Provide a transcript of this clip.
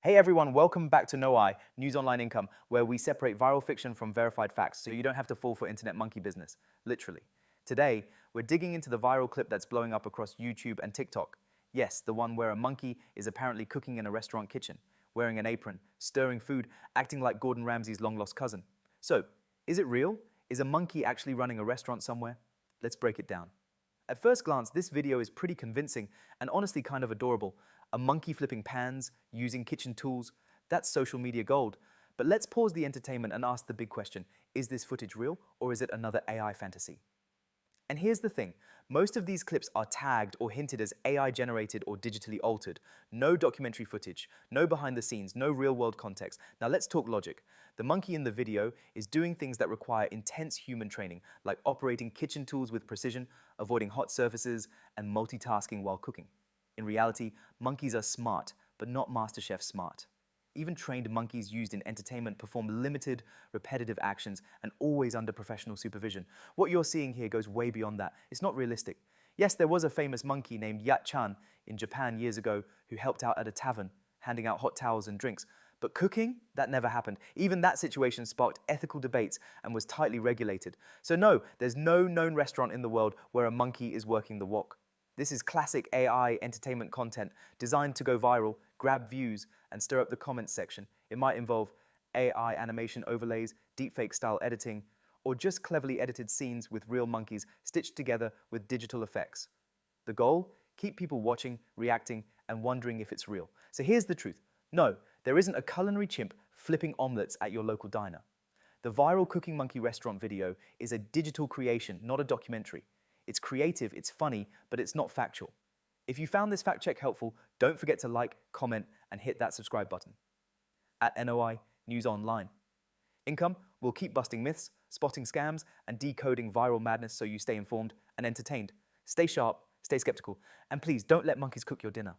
Hey everyone, welcome back to NOI NewsOnlineIncome, where we separate viral fiction from verified facts so you don't have to fall for internet monkey business, literally. Today, we're digging into the viral clip that's blowing up across YouTube and TikTok. Yes, the one where a monkey is apparently cooking in a restaurant kitchen, wearing an apron, stirring food, acting like Gordon Ramsay's long-lost cousin. So, is it real? Is a monkey actually running a restaurant somewhere? Let's break it down. At first glance, this video is pretty convincing and honestly kind of adorable. A monkey flipping pans, using kitchen tools, that's social media gold. But let's pause the entertainment and ask the big question, is this footage real or is it another AI fantasy? And here's the thing, most of these clips are tagged or hinted as AI generated or digitally altered. No documentary footage, no behind the scenes, no real world context. Now let's talk logic. The monkey in the video is doing things that require intense human training, like operating kitchen tools with precision, avoiding hot surfaces, and multitasking while cooking. In reality, monkeys are smart, but not MasterChef smart. Even trained monkeys used in entertainment perform limited, repetitive actions and always under professional supervision. What you're seeing here goes way beyond that. It's not realistic. Yes, there was a famous monkey named Yat-chan in Japan years ago who helped out at a tavern, handing out hot towels and drinks. But cooking? That never happened. Even that situation sparked ethical debates and was tightly regulated. So no, there's no known restaurant in the world where a monkey is working the wok. This is classic AI entertainment content designed to go viral, grab views, and stir up the comments section. It might involve AI animation overlays, deepfake style editing, or just cleverly edited scenes with real monkeys stitched together with digital effects. The goal? Keep people watching, reacting, and wondering if it's real. So here's the truth. No, there isn't a culinary chimp flipping omelets at your local diner. The viral Cooking Monkey restaurant video is a digital creation, not a documentary. It's creative, it's funny, but it's not factual. If you found this fact check helpful, don't forget to like, comment, and hit that subscribe button. At NOI News Online Income, we'll keep busting myths, spotting scams, and decoding viral madness so you stay informed and entertained. Stay sharp, stay skeptical, and please don't let monkeys cook your dinner.